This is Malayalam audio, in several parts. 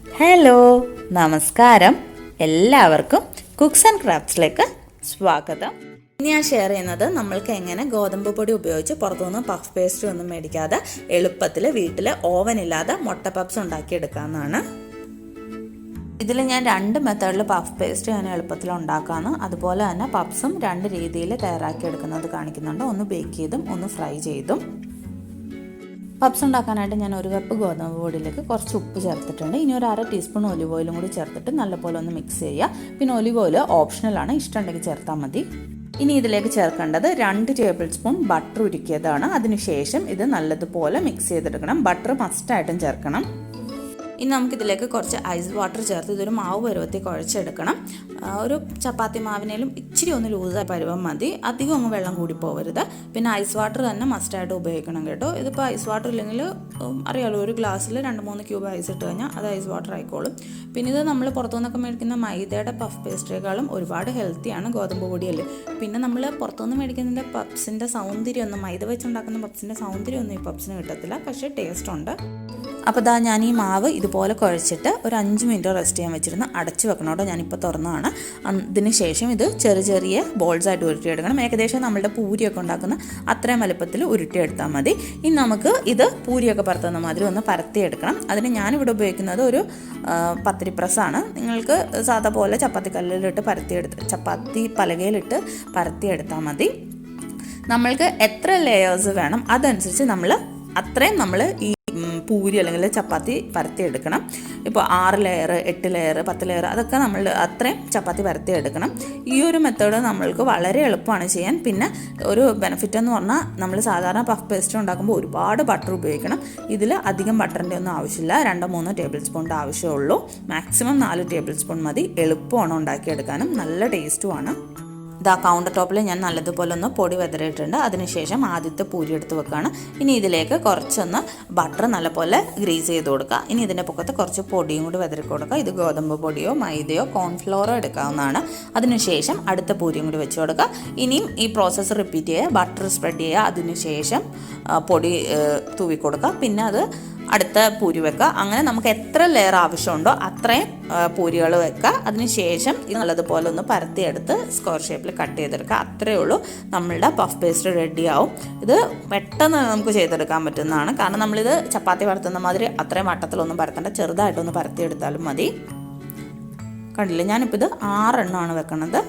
ഹലോ, നമസ്കാരം. എല്ലാവർക്കും കുക്സ് ആൻഡ് ക്രാഫ്റ്റ്സിലേക്ക് സ്വാഗതം. ഇനി ഞാൻ ഷെയർ ചെയ്യുന്നത് നമ്മൾക്ക് എങ്ങനെ ഗോതമ്പ് പൊടി ഉപയോഗിച്ച് പുറത്തുനിന്ന് പഫ് പേസ്ട്രി ഒന്നും മേടിക്കാതെ എളുപ്പത്തിൽ വീട്ടിൽ ഓവനില്ലാതെ മുട്ട പപ്സ് ഉണ്ടാക്കിയെടുക്കാമെന്നാണ്. ഇതിൽ ഞാൻ 2 മെത്തേഡിൽ പഫ് പേസ്ട്രി ഞാൻ എളുപ്പത്തിൽ ഉണ്ടാക്കാമെന്ന്, അതുപോലെ തന്നെ പപ്സും 2 രീതിയിൽ തയ്യാറാക്കിയെടുക്കുന്നത് കാണിക്കുന്നുണ്ട്. ഒന്ന് ബേക്ക് ചെയ്തും ഒന്ന് ഫ്രൈ ചെയ്തും. പപ്സ് ഉണ്ടാക്കാനായിട്ട് ഞാൻ 1 കപ്പ് ഗോതമ്പ് പൊടിയിലേക്ക് കുറച്ച് ഉപ്പ് ചേർത്തിട്ടുണ്ട്. ഇനി ഒരു 1/2 ടീസ്പൂൺ ഒലിവ് ഓയിലും കൂടി ചേർത്തിട്ട് നല്ലപോലെ ഒന്ന് മിക്സ് ചെയ്യുക. പിന്നെ ഒലിവ് ഓയിൽ ഓപ്ഷണലാണ്, ഇഷ്ടമുണ്ടെങ്കിൽ ചേർത്താൽ മതി. ഇനി ഇതിലേക്ക് ചേർക്കേണ്ടത് 2 ടേബിൾ സ്പൂൺ ബട്ടർ ഉരുക്കിയതാണ്. അതിനുശേഷം ഇത് നല്ലതുപോലെ മിക്സ് ചെയ്തെടുക്കണം. ബട്ടർ മസ്റ്റായിട്ടും ചേർക്കണം. ഇനി നമുക്കിതിലേക്ക് കുറച്ച് ഐസ് വാട്ടർ ചേർത്ത് ഇതൊരു മാവ് പരുവത്തിൽ കുഴച്ചെടുക്കണം. ഒരു ചപ്പാത്തി മാവിനേലും ഇച്ചിരി ഒന്ന് ലൂസായി പരുവം മതി, അധികം അങ്ങ് വെള്ളം കൂടി പോകരുത്. പിന്നെ ഐസ് വാട്ടർ തന്നെ മസ്റ്റായിട്ട് ഉപയോഗിക്കണം കേട്ടോ. ഇതിപ്പോൾ ഐസ് വാട്ടർ ഇല്ലെങ്കിൽ അറിയാമല്ലോ, ഒരു ഗ്ലാസ്സിൽ 2-3 ക്യൂബ് ഐസ് ഇട്ട് കഴിഞ്ഞാൽ അത് ഐസ് വാട്ടർ ആയിക്കോളും. പിന്നെ ഇത് നമ്മൾ പുറത്തുനിന്നൊക്കെ മേടിക്കുന്ന മൈദയുടെ പഫ് പേസ്ട്രിയേക്കാളും ഒരുപാട് ഹെൽത്തിയാണ്, ഗോതമ്പ് പൊടിയല്ലേ. പിന്നെ നമ്മൾ പുറത്തുനിന്ന് മേടിക്കുന്നതിൻ്റെ പപ്സിൻ്റെ സൗന്ദര്യമൊന്നും, മൈദ വെച്ചുണ്ടാക്കുന്ന പപ്സിൻ്റെ സൗന്ദര്യമൊന്നും ഈ പപ്സിന് കിട്ടത്തില്ല, പക്ഷേ ടേസ്റ്റ് ഉണ്ട്. അപ്പോൾ ഞാൻ ഈ മാവ് ഇതുപോലെ കുഴച്ചിട്ട് ഒരു 5 മിനിറ്റ് റെസ്റ്റ് ചെയ്യാൻ വെച്ചിരുന്ന് അടച്ചു വെക്കണം കേട്ടോ. ഞാനിപ്പോൾ തുറന്നതാണ്. അതിന് ശേഷം ഇത് ചെറിയ ബോൾസായിട്ട് ഉരുട്ടിയെടുക്കണം. ഏകദേശം നമ്മളുടെ പൂരിയൊക്കെ ഉണ്ടാക്കുന്ന അത്രയും വലുപ്പത്തിൽ ഉരുട്ടിയെടുത്താൽ മതി. ഇനി നമുക്ക് ഇത് പൂരിയൊക്കെ പരത്തുന്ന മാതിരി ഒന്ന് പരത്തിയെടുക്കണം. അതിന് ഞാനിവിടെ ഉപയോഗിക്കുന്നത് ഒരു പത്തിരി പ്രസ്സാണ്. നിങ്ങൾക്ക് സാധാ പോലെ ചപ്പാത്തി കല്ലിലിട്ട് ചപ്പാത്തി പലകയിലിട്ട് പരത്തിയെടുത്താൽ മതി. നമ്മൾക്ക് എത്ര ലെയേഴ്സ് വേണം അതനുസരിച്ച് അത്രയും നമ്മൾ ഈ പൂരി അല്ലെങ്കിൽ ചപ്പാത്തി പരത്തിയെടുക്കണം. ഇപ്പോൾ 6 ലെയർ, 8 ലെയർ, 10 ലെയർ, അതൊക്കെ നമ്മൾ അത്രയും ചപ്പാത്തി പരത്തിയെടുക്കണം. ഈ ഒരു മെത്തേഡ് നമ്മൾക്ക് വളരെ എളുപ്പമാണ് ചെയ്യാൻ. പിന്നെ ഒരു ബെനിഫിറ്റ് എന്ന് പറഞ്ഞാൽ നമ്മൾ സാധാരണ പഫ് പേസ്ട്രി ഉണ്ടാക്കുമ്പോൾ ഒരുപാട് ബട്ടർ ഉപയോഗിക്കണം. ഇതിൽ അധികം ബട്ടറിൻ്റെ ഒന്നും ആവശ്യമില്ല. 2-3 ടേബിൾ സ്പൂണിൻ്റെ ആവശ്യമുള്ളൂ. മാക്സിമം 4 ടേബിൾ സ്പൂൺ മതി. എളുപ്പമാണ് ഉണ്ടാക്കിയെടുക്കാനും, നല്ല ടേസ്റ്റുമാണ്. കൗണ്ടർ ടോപ്പിൽ ഞാൻ നല്ലതുപോലെ ഒന്ന് പൊടി വെതറിയിട്ടുണ്ട്. അതിനുശേഷം ആദ്യത്തെ പൂരി എടുത്ത് വെക്കുകയാണ്. ഇനി ഇതിലേക്ക് കുറച്ചൊന്ന് ബട്ടർ നല്ലപോലെ ഗ്രീസ് ചെയ്ത് കൊടുക്കുക. ഇനി ഇതിൻ്റെ പൊക്കത്ത് കുറച്ച് പൊടിയും കൂടി വെതറി കൊടുക്കുക. ഇത് ഗോതമ്പ് പൊടിയോ മൈദയോ കോൺഫ്ലോറോ എടുക്കാവുന്നതാണ്. അതിനുശേഷം അടുത്ത പൂരിയും കൂടി വെച്ച് കൊടുക്കുക. ഇനിയും ഈ പ്രോസസ്സ് റിപ്പീറ്റ് ചെയ്യുക. ബട്ടർ സ്പ്രെഡ് ചെയ്യുക. അതിനുശേഷം പൊടി തൂവി കൊടുക്കുക. പിന്നെ അത് അടുത്ത പൂരി വെക്കുക. അങ്ങനെ നമുക്ക് എത്ര ലെയർ ആവശ്യമുണ്ടോ അത്രയും പൂരികൾ വെക്കുക. അതിനുശേഷം ഇത് നല്ലതുപോലെ ഒന്ന് പരത്തിയെടുത്ത് സ്ക്വയർ ഷേപ്പിൽ കട്ട് ചെയ്തെടുക്കുക. അത്രയേ ഉള്ളൂ, നമ്മളുടെ പഫ് പേസ്ട്രി റെഡിയാവും. ഇത് പെട്ടെന്ന് നമുക്ക് ചെയ്തെടുക്കാൻ പറ്റുന്നതാണ്. കാരണം നമ്മളിത് ചപ്പാത്തി പരത്തുന്ന മാതിരി അത്രയും വട്ടത്തിലൊന്നും പരത്തേണ്ട, ചെറുതായിട്ടൊന്ന് പരത്തിയെടുത്താലും മതി. കണ്ടില്ലേ, ഞാനിപ്പോൾ ഇത് 6 എണ്ണമാണ് വെക്കുന്നത്.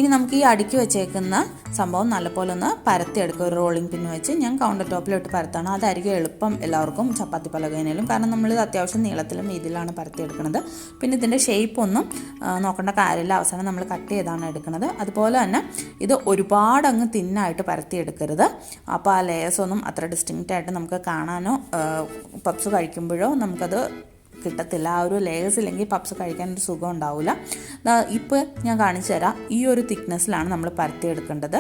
ഇനി നമുക്ക് ഈ അടുക്കി വെച്ചേക്കുന്ന സംഭവം നല്ലപോലെ ഒന്ന് പരത്തിയെടുക്കുക. ഒരു റോളിംഗ് പിൻ വെച്ച് ഞാൻ കൗണ്ടർ ടോപ്പിലിട്ട് പരത്താണ്. അതായിരിക്കും എളുപ്പം എല്ലാവർക്കും ചപ്പാത്തി പലകയിലും. കാരണം നമ്മളിത് അത്യാവശ്യം നീളത്തിലും ഇതിലാണ് പരത്തിയെടുക്കുന്നത്. പിന്നെ ഇതിൻ്റെ ഷേപ്പ് ഒന്നും നോക്കേണ്ട കാര്യമില്ല. അവസാനം നമ്മൾ കട്ട് ചെയ്താണ് എടുക്കുന്നത്. അതുപോലെ തന്നെ ഇത് ഒരുപാട് അങ്ങ് തിന്നായിട്ട് പരത്തിയെടുക്കരുത്. അപ്പോൾ ആ ലേയേഴ്സ് ഒന്നും അത്ര ഡിസ്റ്റിങ്ക്റ്റ് ആയിട്ട് നമുക്ക് കാണാനോ പപ്സ് കഴിക്കുമ്പോഴോ നമുക്കത് കിട്ടത്തില്ല. ആ ഒരു ലേയേഴ്സ് ഇല്ലെങ്കിൽ പപ്സ് കഴിക്കാനൊരു സുഖം ഉണ്ടാവില്ല. ഇപ്പോൾ ഞാൻ കാണിച്ചു തരാം. ഈ ഒരു തിക്നെസ്സിലാണ് നമ്മൾ പരത്തിയെടുക്കേണ്ടത്.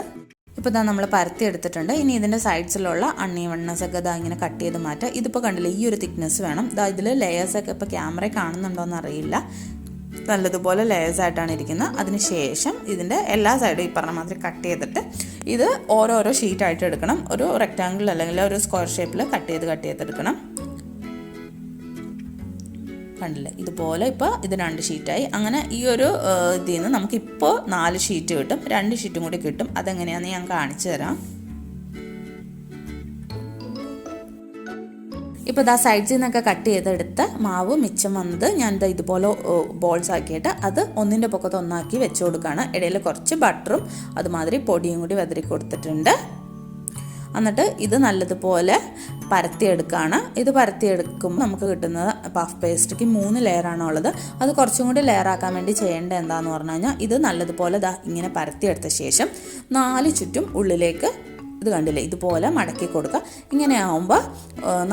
ഇപ്പോൾ നമ്മൾ പരത്തിയെടുത്തിട്ടുണ്ട്. ഇനി ഇതിൻ്റെ സൈഡ്സിലുള്ള അൺഈവൺനെസ് ഒക്കെ ഇങ്ങനെ കട്ട് ചെയ്ത് മാറ്റുക. ഇതിപ്പോൾ കണ്ടില്ല, ഈ ഒരു തിക്നെസ് വേണം. ഇതിൽ ലേയേഴ്സൊക്കെ ഇപ്പോൾ ക്യാമറ കാണുന്നുണ്ടോയെന്ന് അറിയില്ല, നല്ലതുപോലെ ലേയേഴ്സായിട്ടാണ് ഇരിക്കുന്നത്. അതിനുശേഷം ഇതിൻ്റെ എല്ലാ സൈഡും ഈ പറഞ്ഞ മാതിരി കട്ട് ചെയ്തിട്ട് ഇത് ഓരോരോ ഷീറ്റായിട്ട് എടുക്കണം. ഒരു റെക്റ്റാങ്കിൾ അല്ലെങ്കിൽ ഒരു സ്ക്വയർ ഷേപ്പിൽ കട്ട് ചെയ്തെടുക്കണം. കണ്ടില്ലേ, ഇതുപോലെ ഇപ്പോൾ ഇത് 2 ഷീറ്റായി. അങ്ങനെ ഈ ഒരു ഇതിൽ നിന്ന് നമുക്കിപ്പോൾ 4 ഷീറ്റ് കിട്ടും. 2 ഷീറ്റും കൂടി കിട്ടും. അതെങ്ങനെയാണെന്ന് ഞാൻ കാണിച്ചു തരാം. ഇപ്പോൾ സൈഡ്സിൽ നിന്നൊക്കെ കട്ട് ചെയ്തെടുത്ത് മാവ് മിച്ചം വന്നത് ഞാൻ ഇതുപോലെ ബോൾസ് ആക്കിയിട്ട് അത് ഒന്നിൻ്റെ പൊക്കത്ത് ഒന്നാക്കി വെച്ച് കൊടുക്കുകയാണ്. ഇടയിൽ കുറച്ച് ബട്ടറും അതുമാതിരി പൊടിയും കൂടി വെതറി കൊടുത്തിട്ടുണ്ട്. എന്നിട്ട് ഇത് നല്ലതുപോലെ പരത്തിയെടുക്കുകയാണ്. ഇത് പരത്തിയെടുക്കുമ്പോൾ നമുക്ക് കിട്ടുന്നത് പഫ് പേസ്ട്രിക്ക് 3 ലെയറാണ് ഉള്ളത്. അത് കുറച്ചും കൂടി ലെയറാക്കാൻ വേണ്ടി ചെയ്യേണ്ടത് എന്താണെന്ന് പറഞ്ഞു കഴിഞ്ഞാൽ ഇത് നല്ലതുപോലെ ഇങ്ങനെ പരത്തിയെടുത്ത ശേഷം 4 ചുറ്റും ഉള്ളിലേക്ക് ഇത് കണ്ടില്ലേ ഇതുപോലെ മടക്കി കൊടുക്കുക. ഇങ്ങനെ ആകുമ്പോൾ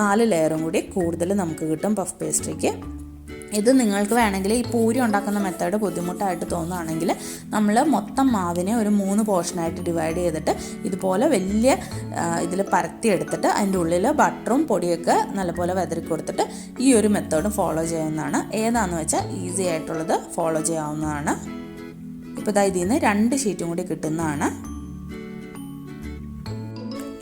4 ലെയറും കൂടി കൂടുതൽ നമുക്ക് കിട്ടും പഫ് പേസ്ട്രിക്ക്. ഇത് നിങ്ങൾക്ക് വേണമെങ്കിൽ ഈ പൂരി ഉണ്ടാക്കുന്ന മെത്തേഡ് ബുദ്ധിമുട്ടായിട്ട് തോന്നുകയാണെങ്കിൽ നമ്മൾ മൊത്തം മാവിനെ ഒരു 3 പോർഷനായിട്ട് ഡിവൈഡ് ചെയ്തിട്ട് ഇതുപോലെ വലിയ ഇതിൽ പരത്തിയെടുത്തിട്ട് അതിൻ്റെ ഉള്ളിൽ ബട്ടറും പൊടിയൊക്കെ നല്ലപോലെ വെതറി കൊടുത്തിട്ട് ഈ ഒരു മെത്തേഡ് ഫോളോ ചെയ്യാവുന്നതാണ്. ഏതാണെന്ന് വെച്ചാൽ ഈസി ആയിട്ടുള്ളത് ഫോളോ ചെയ്യാവുന്നതാണ്. ഇപ്പോൾ ഇതിൽ നിന്ന് 2 ഷീറ്റും കൂടി കിട്ടുന്നതാണ്.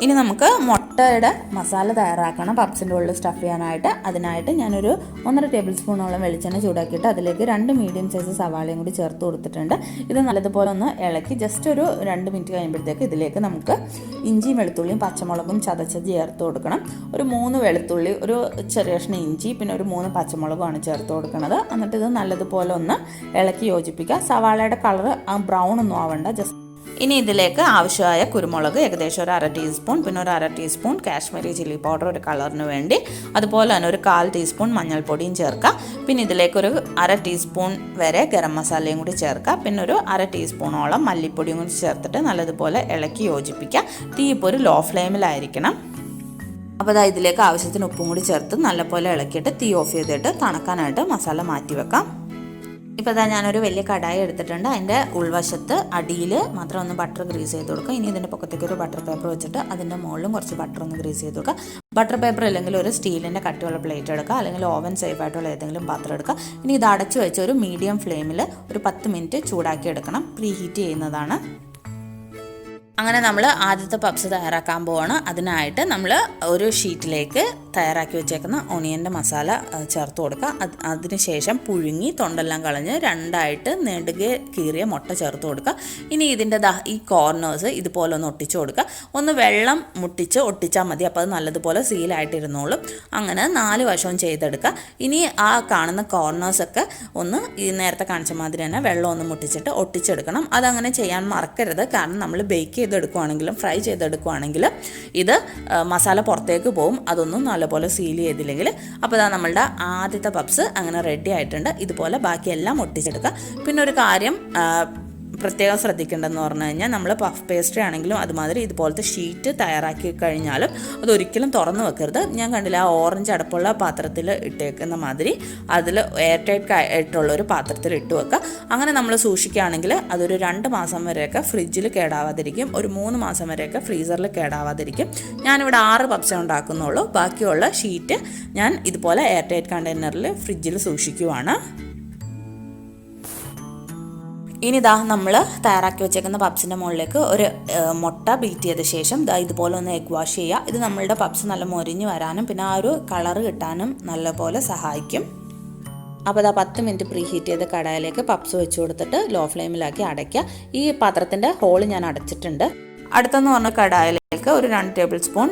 ഇനി നമുക്ക് മുട്ട മുട്ടയുടെ മസാല തയ്യാറാക്കണം പപ്സിൻ്റെ ഉള്ളിൽ സ്റ്റഫ് ചെയ്യാനായിട്ട്. അതിനായിട്ട് ഞാനൊരു 1.5 ടേബിൾ സ്പൂണോളം വെളിച്ചെണ്ണ ചൂടാക്കിയിട്ട് അതിലേക്ക് 2 മീഡിയം സൈസ് സവാളയും കൂടി ചേർത്ത് കൊടുത്തിട്ടുണ്ട്. ഇത് നല്ലതുപോലെ ഒന്ന് ഇളക്കി ജസ്റ്റ് ഒരു 2 മിനിറ്റ് കഴിയുമ്പോഴത്തേക്ക് ഇതിലേക്ക് നമുക്ക് ഇഞ്ചിയും വെളുത്തുള്ളിയും പച്ചമുളകും ചതച്ചത് ചേർത്ത് കൊടുക്കണം. ഒരു 3 വെളുത്തുള്ളി, ഒരു ചെറിയ കഷ്ണം ഇഞ്ചി, പിന്നെ ഒരു 3 പച്ചമുളകുമാണ് ചേർത്ത് കൊടുക്കുന്നത്. എന്നിട്ട് ഇത് നല്ലതുപോലെ ഒന്ന് ഇളക്കി യോജിപ്പിക്കുക. സവാളയുടെ കളർ ബ്രൗൺ ഒന്നും ആവണ്ട, ജസ്റ്റ്. ഇനി ഇതിലേക്ക് ആവശ്യമായ കുരുമുളക് ഏകദേശം ഒരു 1/2 ടീസ്പൂൺ, പിന്നെ ഒരു 1/2 ടീസ്പൂൺ കാശ്മീരി ചില്ലി പൗഡർ ഒരു കളറിന് വേണ്ടി, അതുപോലെ തന്നെ ഒരു 1/4 ടീസ്പൂൺ മഞ്ഞൾപ്പൊടിയും ചേർക്കുക. പിന്നെ ഇതിലേക്ക് ഒരു 1/2 ടീസ്പൂൺ വരെ ഗരം മസാലയും കൂടി ചേർക്കുക. പിന്നെ ഒരു 1/2 ടീസ്പൂണോളം മല്ലിപ്പൊടിയും കൂടി ചേർത്തിട്ട് നല്ലതുപോലെ ഇളക്കി യോജിപ്പിക്കുക. തീ ഇപ്പോൾ ഒരു ലോ ഫ്ലെയിമിലായിരിക്കണം. അപ്പോൾ ഇതിലേക്ക് ആവശ്യത്തിന് ഉപ്പും കൂടി ചേർത്ത് നല്ലപോലെ ഇളക്കിയിട്ട് തീ ഓഫ് ചെയ്തിട്ട് തണുക്കാനായിട്ട് മസാല മാറ്റി വെക്കാം. ഇപ്പോൾ ഞാനൊരു വലിയ കടായി എടുത്തിട്ടുണ്ട്. അതിൻ്റെ ഉൾവശത്ത് അടിയിൽ മാത്രം ഒന്ന് ബട്ടർ ഗ്രീസ് ചെയ്ത് കൊടുക്കുക. ഇനി ഇതിൻ്റെ പൊക്കത്തേക്ക് ഒരു ബട്ടർ പേപ്പർ വെച്ചിട്ട് അതിൻ്റെ മുകളിലും കുറച്ച് ബട്ടർ ഒന്ന് ഗ്രീസ് ചെയ്ത് കൊടുക്കുക. ബട്ടർ പേപ്പർ അല്ലെങ്കിൽ ഒരു സ്റ്റീലിൻ്റെ കട്ടിയുള്ള പ്ലേറ്റ് എടുക്കുക, അല്ലെങ്കിൽ ഓവൻ സേഫ് ആയിട്ടുള്ള ഏതെങ്കിലും പാത്രം എടുക്കുക. ഇനി ഇത് അടച്ചു വെച്ച് ഒരു മീഡിയം ഫ്ലെയിമിൽ ഒരു 10 മിനിറ്റ് ചൂടാക്കി എടുക്കണം. പ്രീ ഹീറ്റ് ചെയ്യുന്നതാണ്. അങ്ങനെ നമ്മൾ ആദ്യത്തെ പപ്സ് തയ്യാറാക്കാൻ പോവാണ്. അതിനായിട്ട് നമ്മൾ ഒരു ഷീറ്റിലേക്ക് തയ്യാറാക്കി വെച്ചേക്കുന്ന ഓണിയൻ്റെ മസാല ചേർത്ത് കൊടുക്കുക. അതിനുശേഷം പുഴുങ്ങി തൊണ്ടെല്ലാം കളഞ്ഞ് 2ആയിട്ട് നെടുകെ കീറിയ മുട്ട ചേർത്ത് കൊടുക്കുക. ഇനി ഇതിൻ്റെ ഈ കോർണേഴ്സ് ഇതുപോലെ ഒന്ന് ഒട്ടിച്ച് കൊടുക്കുക. ഒന്ന് വെള്ളം മുട്ടിച്ച് ഒട്ടിച്ചാൽ മതി, അപ്പോൾ അത് നല്ലതുപോലെ സീലായിട്ടിരുന്നോളും. അങ്ങനെ 4 വശവും ചെയ്തെടുക്കുക. ഇനി ആ കാണുന്ന കോർണേഴ്സൊക്കെ ഒന്ന് ഈ നേരത്തെ കാണിച്ച മാതിരി തന്നെ വെള്ളം ഒന്ന് മുട്ടിച്ചിട്ട് ഒട്ടിച്ചെടുക്കണം. അതങ്ങനെ ചെയ്യാൻ മറക്കരുത്, കാരണം നമ്മൾ ബേക്ക് ചെയ്തെടുക്കുകയാണെങ്കിലും ഫ്രൈ ചെയ്തെടുക്കുകയാണെങ്കിലും ഇത് മസാല പുറത്തേക്ക് പോകും. അതൊന്നും നല്ലപോലെ സീൽ ചെയ്തില്ലെങ്കിൽ. അപ്പോൾ നമ്മളുടെ ആദ്യത്തെ പപ്സ് അങ്ങനെ റെഡി ആയിട്ടുണ്ട്. ഇതുപോലെ ബാക്കിയെല്ലാം ഒട്ടിച്ചെടുക്കുക. പിന്നെ ഒരു കാര്യം പ്രത്യേകം ശ്രദ്ധിക്കേണ്ടതെന്ന് പറഞ്ഞു കഴിഞ്ഞാൽ, നമ്മൾ പഫ് പേസ്ട്രി ആണെങ്കിലും അതുമാതിരി ഇതുപോലത്തെ ഷീറ്റ് തയ്യാറാക്കി കഴിഞ്ഞാലും അതൊരിക്കലും തുറന്ന് വെക്കരുത്. ഞാൻ കണ്ടില്ല, ആ ഓറഞ്ച് അടപ്പുള്ള പാത്രത്തിൽ ഇട്ടേക്കുന്ന മാതിരി അതിൽ എയർ ടൈറ്റ് ആയിട്ടുള്ളൊരു പാത്രത്തിൽ ഇട്ട് വെക്കുക. അങ്ങനെ നമ്മൾ സൂക്ഷിക്കുകയാണെങ്കിൽ അതൊരു 2 മാസം വരെയൊക്കെ ഫ്രിഡ്ജിൽ കേടാവാതിരിക്കും, ഒരു 3 മാസം വരെയൊക്കെ ഫ്രീസറിൽ കേടാവാതിരിക്കും. ഞാനിവിടെ 6 പപ്സേ ഉണ്ടാക്കുന്നുള്ളൂ. ബാക്കിയുള്ള ഷീറ്റ് ഞാൻ ഇതുപോലെ എയർ ടൈറ്റ് കണ്ടെയ്നറിൽ ഫ്രിഡ്ജിൽ സൂക്ഷിക്കുവാണ്. ഇനി നമ്മൾ തയ്യാറാക്കി വെച്ചേക്കുന്ന പപ്സിൻ്റെ മുകളിലേക്ക് ഒരു മുട്ട ബീറ്റ് ചെയ്ത ശേഷം ഇതുപോലെ ഒന്ന് എഗ് വാഷ് ചെയ്യുക. ഇത് നമ്മളുടെ പപ്സ് നല്ല മൊരിഞ്ഞ് വരാനും പിന്നെ ആ ഒരു കളറ് കിട്ടാനും നല്ലപോലെ സഹായിക്കും. അപ്പോൾ 10 മിനിറ്റ് പ്രീ ഹീറ്റ് ചെയ്ത കടായിലേക്ക് പപ്സ് വെച്ച് കൊടുത്തിട്ട് ലോ ഫ്ലെയിമിലാക്കി അടയ്ക്കുക. ഈ പാത്രത്തിൻ്റെ ഹോള് ഞാൻ അടച്ചിട്ടുണ്ട്. അടുത്തെന്ന് പറഞ്ഞ കടായിലേക്ക് ഒരു 2 ടേബിൾ സ്പൂൺ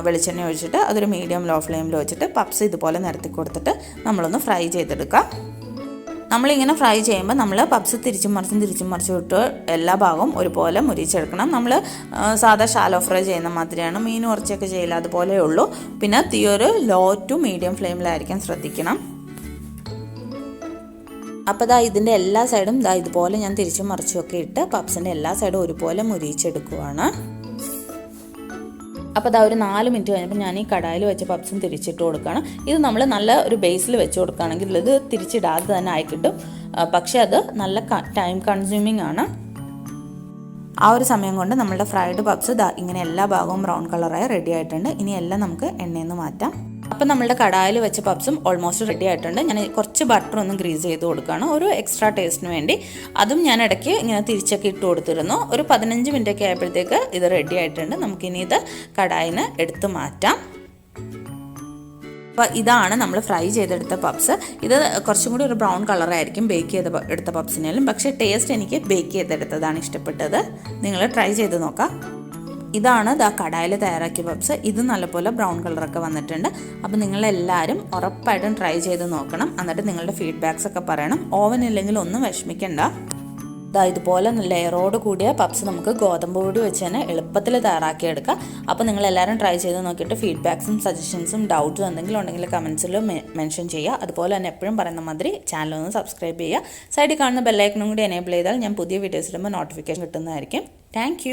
വെളിച്ചെണ്ണ ഒഴിച്ചിട്ട് അതൊരു മീഡിയം ലോ ഫ്ലെയിമിൽ വെച്ചിട്ട് പപ്സ് ഇതുപോലെ നിരത്തി കൊടുത്തിട്ട് നമ്മളൊന്ന് ഫ്രൈ ചെയ്തെടുക്കുക. നമ്മളിങ്ങനെ ഫ്രൈ ചെയ്യുമ്പോൾ നമ്മൾ പപ്സ് തിരിച്ചും മറിച്ചും ഇട്ട് എല്ലാ ഭാഗവും ഒരുപോലെ മുരിച്ചെടുക്കണം. നമ്മൾ സാധാ ഷാലോ ഫ്രൈ ചെയ്യുന്ന മാതിരിയാണ്, മീൻ കുറച്ചൊക്കെ ചെയ്യില്ല, അതുപോലെ ഉള്ളൂ. പിന്നെ തീ ഒരു ലോ ടു മീഡിയം ഫ്ലെയിമിലായിരിക്കാൻ ശ്രദ്ധിക്കണം. അപ്പോൾ ഇതിൻ്റെ എല്ലാ സൈഡും ഇതുപോലെ ഞാൻ തിരിച്ചും മറിച്ചുമൊക്കെ ഇട്ട് പപ്സിൻ്റെ എല്ലാ സൈഡും ഒരുപോലെ മുരിച്ചെടുക്കുവാണ്. അപ്പോൾ ഒരു 4 മിനിറ്റ് കഴിഞ്ഞപ്പോൾ ഞാൻ ഈ കടായിൽ വെച്ച പപ്സും തിരിച്ചിട്ട് കൊടുക്കുകയാണ്. ഇത് നമ്മൾ നല്ല ഒരു ബേസിൽ വെച്ച് കൊടുക്കുകയാണെങ്കിൽ ഇത് തിരിച്ചിടാതെ തന്നെ ആയി കിട്ടും. പക്ഷേ അത് നല്ല ടൈം കൺസ്യൂമിങ് ആണ്. ആ ഒരു സമയം കൊണ്ട് നമ്മളുടെ ഫ്രൈഡ് പപ്സ് ഇങ്ങനെ എല്ലാ ഭാഗവും ബ്രൗൺ കളറായി റെഡി ആയിട്ടുണ്ട്. ഇനി എല്ലാം നമുക്ക് എണ്ണയിൽ നിന്ന് മാറ്റാം. അപ്പം നമ്മളുടെ കടായിൽ വെച്ച പപ്സും ഓൾമോസ്റ്റ് റെഡി ആയിട്ടുണ്ട്. ഞാൻ കുറച്ച് ബട്ടർ ഒന്ന് ഗ്രീസ് ചെയ്ത് കൊടുക്കുകയാണ് ഒരു എക്സ്ട്രാ ടേസ്റ്റിന് വേണ്ടി. അതും ഞാൻ ഇടയ്ക്ക് ഇങ്ങനെ തിരിച്ചൊക്കെ ഇട്ട് കൊടുത്തിരുന്നു. ഒരു 15 മിനിറ്റൊക്കെ ആയപ്പോഴത്തേക്ക് ഇത് റെഡി ആയിട്ടുണ്ട്. നമുക്കിനി ഇത് കടായിൽ നിന്ന് എടുത്ത് മാറ്റാം. അപ്പോൾ ഇതാണ് നമ്മൾ ഫ്രൈ ചെയ്തെടുത്ത പപ്സ്. ഇത് കുറച്ചും കൂടി ഒരു ബ്രൗൺ കളറായിരിക്കും ബേക്ക് ചെയ്ത് എടുത്ത പപ്സിനാലും. പക്ഷേ ടേസ്റ്റ് എനിക്ക് ബേക്ക് ചെയ്തെടുത്തതാണ് ഇഷ്ടപ്പെട്ടത്. നിങ്ങൾ ട്രൈ ചെയ്ത് നോക്കാം. ഇതാണ് കടായിൽ തയ്യാറാക്കിയ പപ്സ്. ഇത് നല്ലപോലെ ബ്രൗൺ കളറൊക്കെ വന്നിട്ടുണ്ട്. അപ്പോൾ നിങ്ങളെല്ലാവരും ഉറപ്പായിട്ടും ട്രൈ ചെയ്ത് നോക്കണം. എന്നിട്ട് നിങ്ങളുടെ ഫീഡ്ബാക്സ് ഒക്കെ പറയണം. ഓവൻ ഇല്ലെങ്കിൽ ഒന്നും വിഷമിക്കണ്ട. ഇതുപോലെ ലെയറോട് കൂടിയ പപ്സ് നമുക്ക് ഗോതമ്പ് പൊടി വെച്ച് തന്നെ എളുപ്പത്തിൽ തയ്യാറാക്കിയെടുക്കാം. അപ്പോൾ നിങ്ങളെല്ലാവരും ട്രൈ ചെയ്ത് നോക്കിയിട്ട് ഫീഡ്ബാക്സും സജഷൻസും ഡൗട്ട്സും എന്തെങ്കിലും ഉണ്ടെങ്കിൽ കമൻസിൽ മെൻഷൻ ചെയ്യുക. അതുപോലെ തന്നെ എപ്പോഴും പറയുന്ന മാതിരി ചാനലൊന്ന് സബ്സ്ക്രൈബ് ചെയ്യുക. സൈഡിൽ കാണുന്ന ബെല്ലൈക്കണും കൂടി എനേബിൾ ചെയ്താൽ ഞാൻ പുതിയ വീഡിയോസ് ഇടുമ്പോൾ നോട്ടിഫിക്കേഷൻ കിട്ടുന്നതായിരിക്കും. താങ്ക്